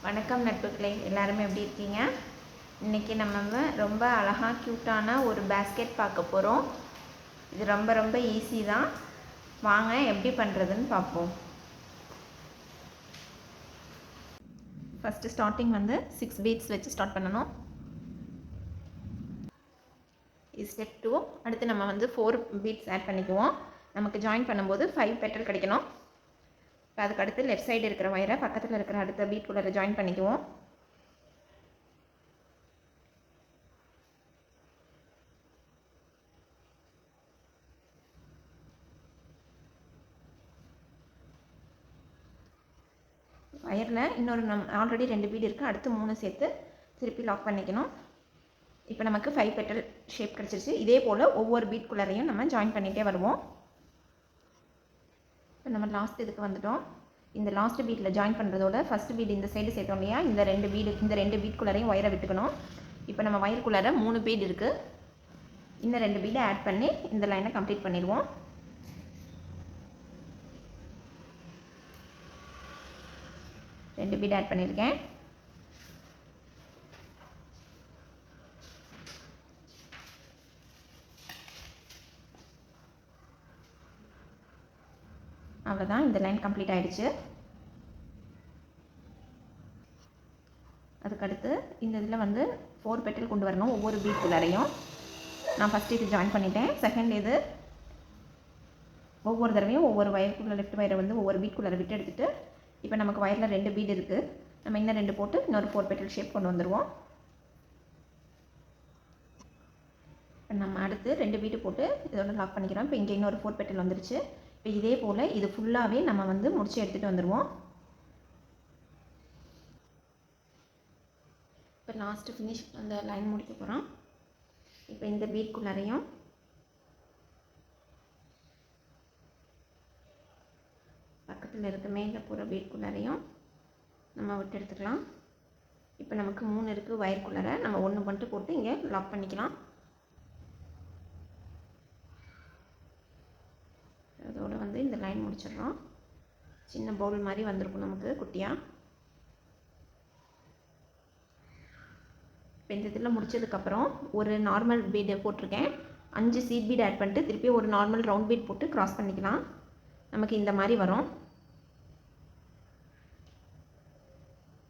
வணக்கம் நட்புகளே, எல்லாருமே எப்படி இருக்கீங்க? இன்றைக்கி நம்ம ரொம்ப அழகாக க்யூட்டான ஒரு பேஸ்கெட் பார்க்க போகிறோம். இது ரொம்ப ஈஸி தான். வாங்க எப்படி பண்ணுறதுன்னு பார்ப்போம். ஃபஸ்ட்டு ஸ்டார்டிங் 6 பீட்ஸ் வச்சு ஸ்டார்ட் பண்ணணும். இது ஸ்டெப் 2. அடுத்து நம்ம 4 பீட்ஸ் ஆட் பண்ணிக்குவோம். நமக்கு ஜாயின் பண்ணும்போது 5 பெட்டல் கிடைக்கணும். இப்போ அதுக்கு அடுத்து லெஃப்ட் சைடு இருக்கிற வயரை பக்கத்தில் இருக்கிற அடுத்த பீட் குள்ளே ஜாயின் பண்ணிக்குவோம். வயரில் இன்னொரு ஆல்ரெடி 2 பீட் இருக்குது, அடுத்து 3 சேர்த்து திருப்பி லாக் பண்ணிக்கணும். இப்போ நமக்கு 5 பெட்டல் ஷேப் கிடச்சிருச்சு. இதே போல் ஒவ்வொரு பீட் குள்ளரையும் நம்ம ஜாயின் பண்ணிகிட்டே வருவோம். இப்போ நம்ம லாஸ்ட் இதுக்கு வந்துட்டோம். இந்த லாஸ்ட் பீட்டில் ஜாயின் பண்ணுறதோட ஃபஸ்ட்டு பீட் இந்த சைடு சேர்த்தோம் இல்லையா, இந்த ரெண்டு பீட் குள்ளரையும் ஒயரை விட்டுக்கணும். இப்போ நம்ம வயருக்குள்ளார 3 பீட் இருக்குது. இந்த 2 பீடை ஆட் பண்ணி இந்த லைனை கம்ப்ளீட் பண்ணிடுவோம். ரெண்டு பீட் ஆட் பண்ணியிருக்கேன். அவ்வளோதான், இந்த லைன் கம்ப்ளீட் ஆகிடுச்சு. அதுக்கடுத்து இந்த இதில் 4 பெட்டல் கொண்டு வரணும் ஒவ்வொரு பீட் குள்ளரையும். நான் ஃபஸ்ட்டு இது ஜாயின் பண்ணிட்டேன். செகண்ட் இது ஒவ்வொரு தடவையும் ஒவ்வொரு வயருக்குள்ளே லெஃப்ட் வயரை ஒவ்வொரு பீட் குள்ளரை விட்டு எடுத்துகிட்டு, இப்போ நமக்கு வயரில் 2 பீட் இருக்குது. நம்ம இன்னும் 2 போட்டு இன்னொரு 4 பெட்டல் ஷேப் கொண்டு வந்துடுவோம். இப்போ நம்ம அடுத்து 2 பீட்டு போட்டு இதோட லாக் பண்ணிக்கிறோம். இப்போ இங்கே இன்னொரு 4 பெட்டல் வந்துருச்சு. இப்போ இதே போல் இது ஃபுல்லாகவே நம்ம முடிச்சு எடுத்துகிட்டு வந்துடுவோம். இப்போ லாஸ்ட்டு ஃபினிஷ் அந்த லைன் முடிக்க போகிறோம். இப்போ இந்த பீட்குள்ளாரையும் பக்கத்தில் இருக்க மேலே போகிற பீட்குள்ளாரையும் நம்ம விட்டு எடுத்துக்கலாம். இப்போ நமக்கு 3 இருக்குது வயருக்குள்ளார. நம்ம 1 மட்டும் போட்டு இங்கே லாக் பண்ணிக்கலாம். அதோடு இந்த லைன் முடிச்சிடுறோம். சின்ன பவுல் மாதிரி வந்திருக்கும் நமக்கு குட்டியாக. இப்போ இந்த இதில் முடிச்சதுக்கப்புறம் ஒரு நார்மல் பீடு போட்டிருக்கேன். 5 சீட் பீட் ஆட் பண்ணிட்டு திருப்பி ஒரு நார்மல் ரவுண்ட் பீட் போட்டு க்ராஸ் பண்ணிக்கலாம். நமக்கு இந்த மாதிரி வரும்.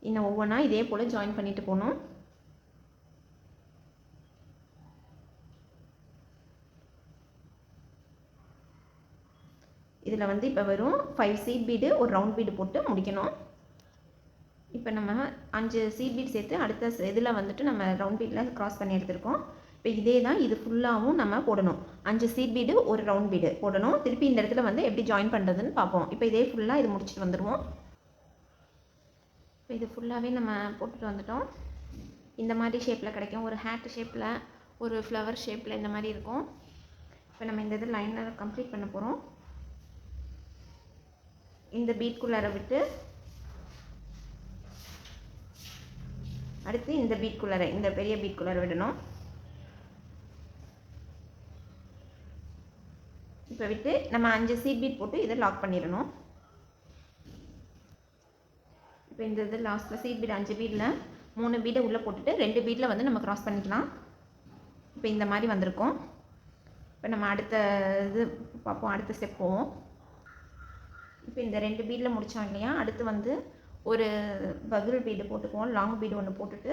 இன்னும் ஒவ்வொன்றா இதே போல் ஜாயின் பண்ணிட்டு போகணும். இதில் இப்போ வெறும் 5 சீட் பீடு ஒரு ரவுண்ட் பீடு போட்டு முடிக்கணும். இப்போ நம்ம 5 சீட் பீட் சேர்த்து அடுத்த இதில் நம்ம ரவுண்ட் பீடில் க்ராஸ் பண்ணி எடுத்துருக்கோம். இப்போ இதே தான் இது ஃபுல்லாகவும் நம்ம போடணும். 5 சீட் பீடு ஒரு ரவுண்ட் பீடு போடணும். திருப்பி இந்த இடத்துல எப்படி ஜாயின் பண்ணுறதுன்னு பார்ப்போம். இப்போ இதே ஃபுல்லாக இது முடிச்சுட்டு வந்துடுவோம். இப்போ இது ஃபுல்லாகவே நம்ம போட்டுட்டு வந்துட்டோம். இந்த மாதிரி ஷேப்பில் கிடைக்கும். ஒரு ஹேட் ஷேப்பில், ஒரு ஃப்ளவர் ஷேப்பில் இந்த மாதிரி இருக்கும். இப்போ நம்ம இந்த இது லைனில் கம்ப்ளீட் பண்ண போகிறோம். இந்த பீட்குள்ளார விட்டு அடுத்து இந்த பீட்குள்ளார, இந்த பெரிய பீட்குள்ளார விடணும். இப்போ விட்டு நம்ம 5 சீட் பீட் போட்டு இதை லாக் பண்ணிடணும். இப்போ இந்த இது லாஸ்ட்டில் சீட் பீட் 5 பீடில் 3 பீடை உள்ளே போட்டுட்டு 2 பீடில் நம்ம க்ராஸ் பண்ணிக்கலாம். இப்போ இந்த மாதிரி வந்திருக்கும். இப்போ நம்ம அடுத்த இது பார்ப்போம், அடுத்த ஸ்டெப் போவோம். இப்போ இந்த 2 பீடில் முடித்தோம் இல்லையா, அடுத்து ஒரு பகில் பீடு போட்டுக்குவோம். லாங் பீடு ஒன்று போட்டுட்டு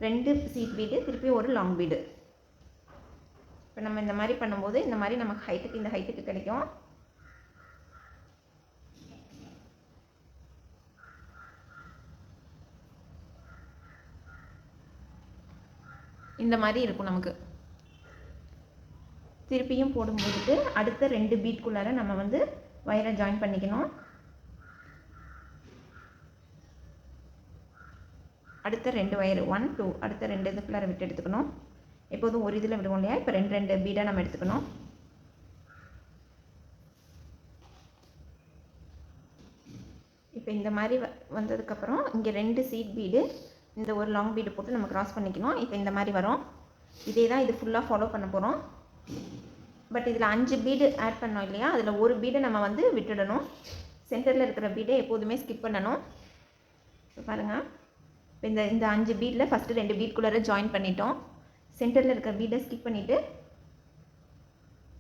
2 சீட் பீடு திருப்பி ஒரு லாங் பீடு. இப்போ நம்ம இந்த மாதிரி பண்ணும்போது இந்த மாதிரி நமக்கு ஹைட்டுக்கு, இந்த ஹைட்டுக்கு கிடைக்கும். இந்த மாதிரி இருக்கும் நமக்கு. திருப்பியும் போடும்போது அடுத்த 2 பீட்குள்ளார நம்ம வயரை ஜாயின் பண்ணிக்கணும். அடுத்த 2 வயர் 1 2 அடுத்த 2 இதுக்குள்ளார விட்டு எடுத்துக்கணும். எப்போதும் ஒரு இதில் விடுவோம் இல்லையா, இப்போ 2 பீடாக நம்ம எடுத்துக்கணும். இப்போ இந்த மாதிரி வந்ததுக்கப்புறம் இங்கே 2 சீட் பீடு, இந்த ஒரு லாங் பீடு போட்டு நம்ம க்ராஸ் பண்ணிக்கணும். இப்போ இந்த மாதிரி வரும். இதே தான் இது ஃபுல்லாக ஃபாலோ பண்ண போகிறோம். பட் இதில் 5 பீடு ஆட் பண்ணோம் இல்லையா, அதில் ஒரு பீடை நம்ம விட்டுடணும். சென்டரில் இருக்கிற பீடை எப்போதுமே ஸ்கிப் பண்ணணும். இப்போ பாருங்கள், இந்த இந்த 5 பீடில் ஃபஸ்ட்டு 2 பீட்குள்ளார ஜாயின் பண்ணிட்டோம். சென்டரில் இருக்கிற பீடை ஸ்கிப் பண்ணிவிட்டு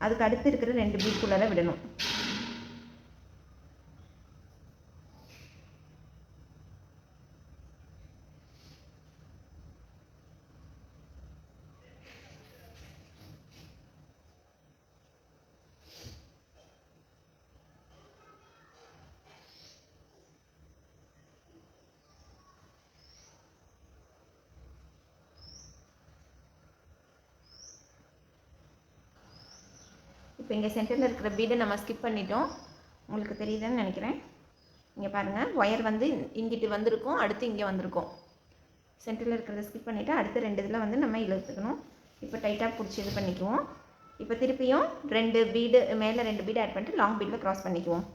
அதுக்கு அடுத்து இருக்கிற 2 பீட்குள்ளார விடணும். இப்போ இங்கே சென்டரில் இருக்கிற பீடை நம்ம ஸ்கிப் பண்ணிட்டோம். உங்களுக்கு தெரியுதுன்னு நினைக்கிறேன். இங்கே பாருங்கள், ஒயர் வந்து இங்கிட்டு வந்திருக்கும், அடுத்து இங்கே வந்திருக்கும். சென்டரில் இருக்கிறத ஸ்கிப் பண்ணிவிட்டு அடுத்த 2 இதில் வந்து நம்ம இழுத்துக்கணும். இப்போ டைட்டாக பிடிச்சி இது பண்ணிக்குவோம். இப்போ திருப்பியும் 2 பீடு மேலே 2 பீடு ஆட் பண்ணிட்டு லாங் பீடில் க்ராஸ் பண்ணிக்குவோம்.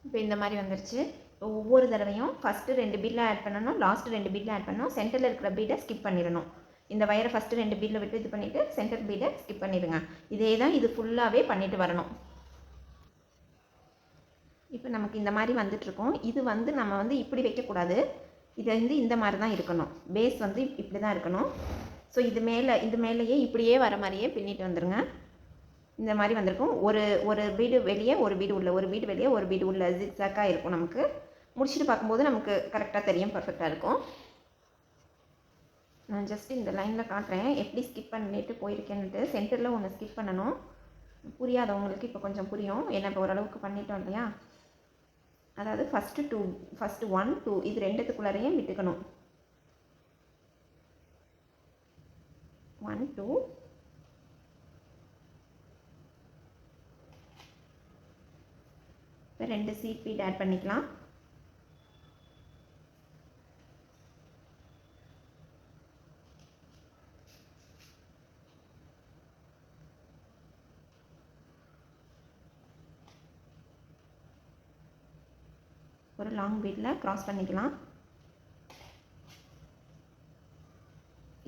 இப்போ இந்த மாதிரி வந்துருச்சு. இப்போ ஒவ்வொரு தடவையும் ஃபஸ்ட்டு 2 பீடில் ஆட் பண்ணணும், லாஸ்ட்டு 2 பீடில் ஆட் பண்ணணும். சென்டரில் இருக்கிற பீடை ஸ்கிப் பண்ணிடணும். இந்த வயரை ஃபஸ்ட்டு 2 பீடில் விட்டு இது பண்ணிவிட்டு சென்டர் பீடை ஸ்கிப் பண்ணிடுங்க. இதே தான் இது ஃபுல்லாகவே பண்ணிவிட்டு வரணும். இப்போ நமக்கு இந்த மாதிரி வந்துட்டுருக்கோம். இது வந்து நம்ம வந்து இப்படி வைக்கக்கூடாது. இதை வந்து இந்த மாதிரி தான் இருக்கணும். பேஸ் வந்து இப்படி தான் இருக்கணும். ஸோ இது மேலேயே இப்படியே வர மாதிரியே பின்னிட்டு வந்துடுங்க. இந்த மாதிரி வந்திருக்கும். ஒரு பீடு வெளியே, ஒரு பீடு உள்ள, ஒரு பீடு வெளியே, ஒரு பீடு உள்ள ஜிக்ஸாக்காக இருக்கும். நமக்கு முடிச்சுட்டு பார்க்கும்போது நமக்கு கரெக்டாக தெரியும், பர்ஃபெக்டாக இருக்கும். நான் ஜஸ்ட் இந்த லைனில் காட்டுறேன் எப்படி ஸ்கிப் பண்ணிட்டு போயிருக்கேன்னுட்டு. சென்டரில் ஒன்று ஸ்கிப் பண்ணணும். புரியாதவங்களுக்கு இப்போ கொஞ்சம் புரியும். ஏன்னா இப்போ ஓரளவுக்கு பண்ணிட்டோம் இல்லையா. அதாவது ஃபஸ்ட்டு 1 2 இது 2த்துக்குள்ளாரையும் விட்டுக்கணும். 1 2 இப்போ 2 சீட் பீட் ஆட் பண்ணிக்கலாம். ஒரு லாங் பீடில் க்ராஸ் பண்ணிக்கலாம்.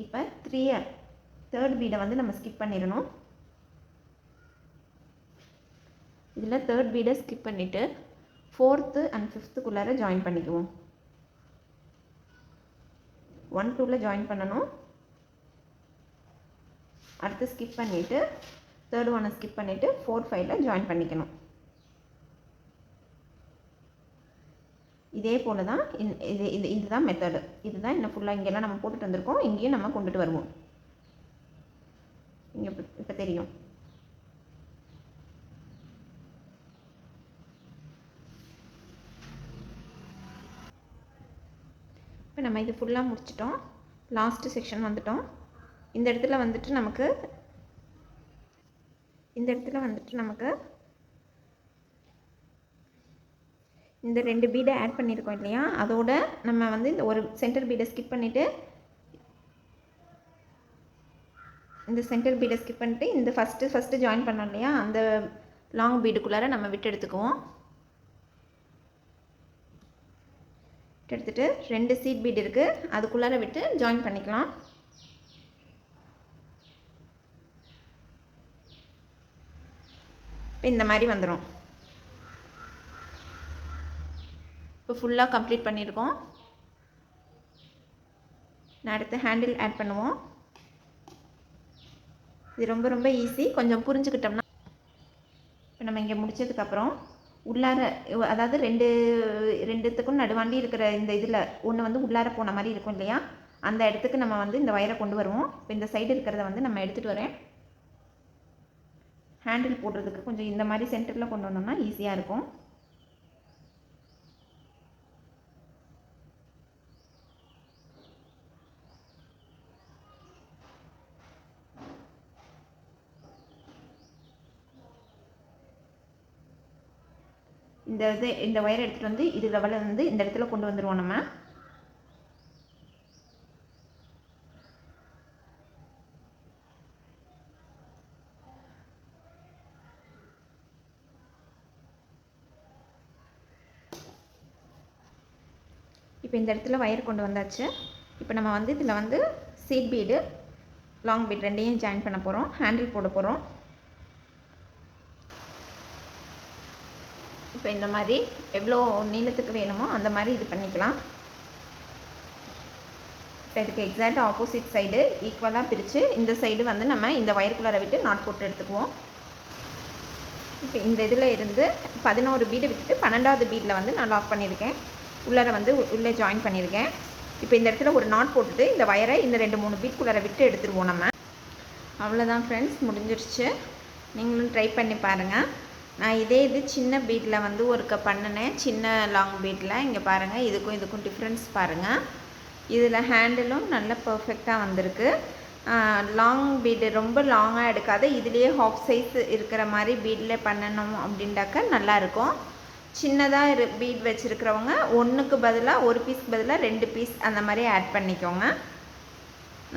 இப்போ 3rd பீடை வந்து நம்ம ஸ்கிப் பண்ணிடணும். இதில் 3rd பீடை ஸ்கிப் பண்ணிவிட்டு 4th and 5th ஜாயின் பண்ணிக்குவோம். 1 2ல் ஜாயின் பண்ணணும். அடுத்து ஸ்கிப் பண்ணிவிட்டு 3rd ஒன்னை ஸ்கிப் பண்ணிவிட்டு 4 5ல் ஜாயின் பண்ணிக்கணும். இதே போல் தான் இதுதான் மெத்தடு. இதுதான் இன்னும் ஃபுல்லாக இங்கெல்லாம் நம்ம போட்டுட்டு வந்திருக்கோம். இங்கேயும் நம்ம கொண்டுட்டு வருவோம். இங்கே இப்போ தெரியும். இப்போ நம்ம இது ஃபுல்லாக முடிச்சிட்டோம். லாஸ்ட்டு செக்ஷன் வந்துட்டோம். இந்த இடத்துல வந்துட்டு நமக்கு இந்த 2 பீடை ஆட் பண்ணியிருக்கோம் இல்லையா. அதோட நம்ம வந்து இந்த ஒரு சென்டர் பீடை ஸ்கிப் பண்ணிவிட்டு இந்த ஃபஸ்ட்டு ஜாயின் பண்ணோம் இல்லையா, அந்த லாங் பீடுக்குள்ளார நம்ம விட்டு எடுத்துக்குவோம். எடுத்துகிட்டு 2 சீட் பீடு இருக்குது, அதுக்குள்ளார விட்டு ஜாயின் பண்ணிக்கலாம். இப்போ இந்த மாதிரி வந்துடும். இப்போ ஃபுல்லாக கம்ப்ளீட் பண்ணியிருக்கோம். நான் அடுத்து ஹேண்டில் ஆட் பண்ணுவோம். இது ரொம்ப ரொம்ப ஈஸி. கொஞ்சம் புரிஞ்சுக்கிட்டோம்னா இப்போ நம்ம இங்கே முடித்ததுக்கப்புறம் உள்ளார, அதாவது ரெண்டுத்துக்கும் நடுவாண்டி இருக்கிற இந்த இதில் ஒன்று வந்து உள்ளார போன மாதிரி இருக்கும் இல்லையா, அந்த இடத்துக்கு நம்ம வந்து இந்த வயரை கொண்டு வருவோம். இப்போ இந்த சைடு இருக்கிறத வந்து நம்ம எடுத்துகிட்டு வரேன். ஹேண்டில் போடுறதுக்கு கொஞ்சம் இந்த மாதிரி சென்டரில் கொண்டு வந்தோம்னா ஈஸியாக இருக்கும். இந்த வயரை எடுத்துகிட்டு வந்து இது லெவலில் வந்து இந்த இடத்துல கொண்டு வந்துடுவோம் நம்ம. இப்போ இந்த இடத்துல வயர் கொண்டு வந்தாச்சு. இப்போ நம்ம வந்து இதில் வந்து சீட் பீடு, லாங் பீட் ரெண்டையும் ஜாயின் பண்ண போகிறோம். ஹேண்டில் போட போகிறோம். இப்போ இந்த மாதிரி எவ்வளோ நீளத்துக்கு வேணுமோ அந்த மாதிரி இது பண்ணிக்கலாம். இப்போ இதுக்கு எக்ஸாக்ட் ஆப்போசிட் சைடு ஈக்குவலாக பிரித்து இந்த சைடு வந்து நம்ம இந்த ஒயருக்குள்ளார விட்டு நாட் போட்டு எடுத்துக்குவோம். இப்போ இந்த இதில் இருந்து 11 பீடை விட்டுட்டு 12வது பீடில் வந்து நான் லாக் பண்ணியிருக்கேன். உள்ளார வந்து உள்ளே ஜாயின் பண்ணியிருக்கேன். இப்போ இந்த இடத்துல ஒரு நாட் போட்டுட்டு இந்த வயரை இந்த 2-3 பீட்குள்ளார விட்டு எடுத்துருவோம் நம்ம. அவ்வளோதான் ஃப்ரெண்ட்ஸ், முடிஞ்சிருச்சு. நீங்களும் ட்ரை பண்ணி பாருங்கள். நான் இதே இது சின்ன பீடில் வந்து ஒருக்க பண்ணினேன், சின்ன லாங் பீடில். இங்கே பாருங்கள், இதுக்கும் டிஃப்ரென்ஸ் பாருங்கள். இதில் ஹேண்டிலும் நல்ல பர்ஃபெக்டாக வந்திருக்கு. லாங் பீடு ரொம்ப லாங்காக எடுக்காத, இதுலேயே ஹாஃப் சைஸ் இருக்கிற மாதிரி பீடில் பண்ணணும் அப்படின்ட்டாக்க நல்லாயிருக்கும். சின்னதாக பீட் வச்சுருக்கிறவங்க ஒன்றுக்கு பதிலாக ஒரு பீஸ்க்கு பதிலாக 2 பீஸ் அந்த மாதிரி ஆட் பண்ணிக்கோங்க.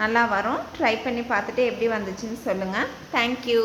நல்லா வரும். ட்ரை பண்ணி பார்த்துட்டு எப்படி வந்துச்சுன்னு சொல்லுங்கள். தேங்க்யூ.